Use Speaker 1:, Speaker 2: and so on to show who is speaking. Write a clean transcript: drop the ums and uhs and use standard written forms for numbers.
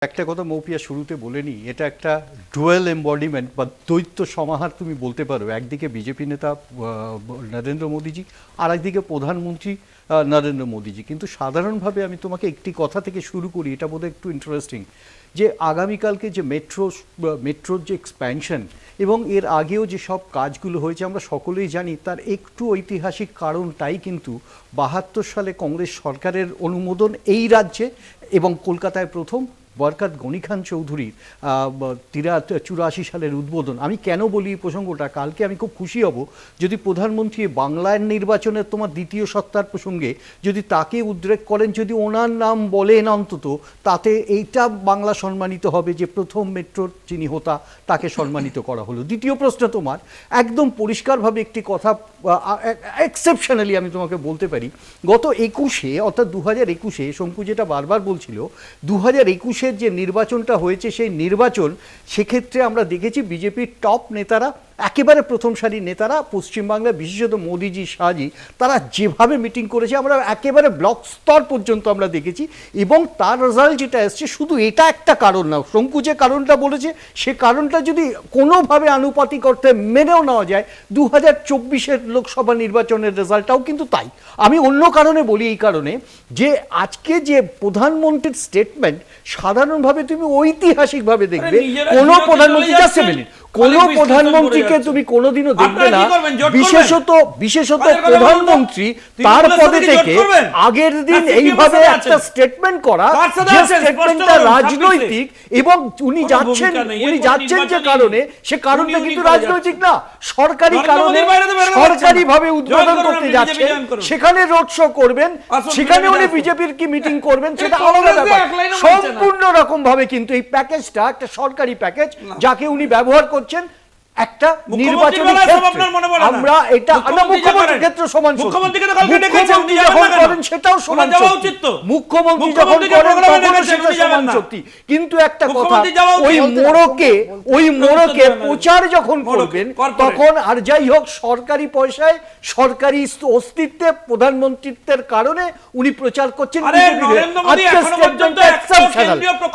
Speaker 1: একটা কথা মৌপিয়া শুরুতে বলে নি, এটা একটা ডুয়েল এম্বডিমেন্ট বা দ্বৈত সমাহার তুমি বলতে পারো। একদিকে বিজেপি নেতা নরেন্দ্র মোদীজি, আর একদিকে প্রধানমন্ত্রী নরেন্দ্র মোদীজি। কিন্তু সাধারণভাবে আমি তোমাকে একটি কথা থেকে শুরু করি, এটা বোধহয় একটু ইন্টারেস্টিং, যে আগামীকালকে যে মেট্রোর যে এক্সপ্যানশন এবং এর আগেও যে সব কাজগুলো হয়েছে আমরা সকলেই জানি, তার একটু ঐতিহাসিক কারণটাই কিন্তু ৭২ সালে কংগ্রেস সরকারের অনুমোদন এই রাজ্যে এবং কলকাতায় প্রথম বরকত গনি খান চৌধুরীর ৮৪ সালের উদ্বোধন। আমি কেন বলি এই প্রসঙ্গটা, কালকে আমি খুব খুশি হব যদি প্রধানমন্ত্রী বাংলার নির্বাচনের তোমার দ্বিতীয় সত্তার প্রসঙ্গে যদি তাকে উদ্রেক করেন, যদি ওনার নাম বলেন অন্তত, তাতে এইটা বাংলা সম্মানিত হবে যে প্রথম মেট্রোর যিনি হোতা তাকে সম্মানিত করা হলো। দ্বিতীয় প্রশ্ন তোমার একদম পরিষ্কারভাবে একটি কথা এক্সেপশনালি আমি তোমাকে বলতে পারি, গত ২১-এ অর্থাৎ ২০২১-এ শঙ্কু যেটা বারবার বলছিল, ২০২১-এর যে নির্বাচনটা হয়েছে সেই নির্বাচন, সেক্ষেত্রে আমরা দেখেছি বিজেপির টপ নেতারা, একেবারে প্রথম সারির নেতারা পশ্চিমবাংলায়, বিশেষত মোদিজি, শাহজি, তারা যেভাবে মিটিং করেছে আমরা একেবারে ব্লক স্তর পর্যন্ত আমরা দেখেছি। এবং তার রেজাল্ট যেটা এসছে, শুধু এটা একটা কারণ না, শঙ্কু যে কারণটা বলেছে সে কারণটা যদি কোনোভাবে আনুপাতিক অর্থে মেনেও নেওয়া যায়, ২০২৪-এর লোকসভা নির্বাচনের রেজাল্টটাও কিন্তু তাই। আমি অন্য কারণে বলি, এই কারণে যে আজকে যে প্রধানমন্ত্রীর স্টেটমেন্ট, সাধারণভাবে তুমি ঐতিহাসিকভাবে দেখবে কোনো প্রধানমন্ত্রী, জাস্ট এ মিনিট, কোন প্রধানমন্ত্রীকে তুমি কোনোদিনও দেখবে না, বিশেষত প্রধানমন্ত্রী তার পদে থেকে আগের দিন এইভাবে একটা স্টেটমেন্ট করা, যে স্টেটমেন্টটা রাজনৈতিক, এবং উনি যাচ্ছেন যে কারণে, সে কারণটা কিন্তু রাজনৈতিক না, সরকারি কারণে, সরকারি ভাবে উদ্বোধন করতে যাচ্ছেন, সেখানে রোড শো করবেন, সেখানে উনি বিজেপির কি মিটিং করবেন সেটা আলাদা ব্যাপার। সম্পূর্ণ রকম ভাবে কিন্তু এই প্যাকেজটা একটা সরকারি প্যাকেজ, যাকে উনি ব্যবহার করছেন একটা নির্বাচনী ক্ষেত্রে। আমরা এটা মুখ্যমন্ত্রীর ক্ষেত্রে সমান, মুখ্যমন্ত্রী যখন করেন সেটাও সমান, মুখ্যমন্ত্রী যখন করেন তখন সেটা সমান শক্তি। কিন্তু একটা কথা, ওই মোড়কে প্রচার যখন করবেন তখন, আর যাই হোক, সরকারি পয়সায়, সরকারি অস্তিত্বে, প্রধানমন্ত্রিত্বের কারণে উনি প্রচার করছেন।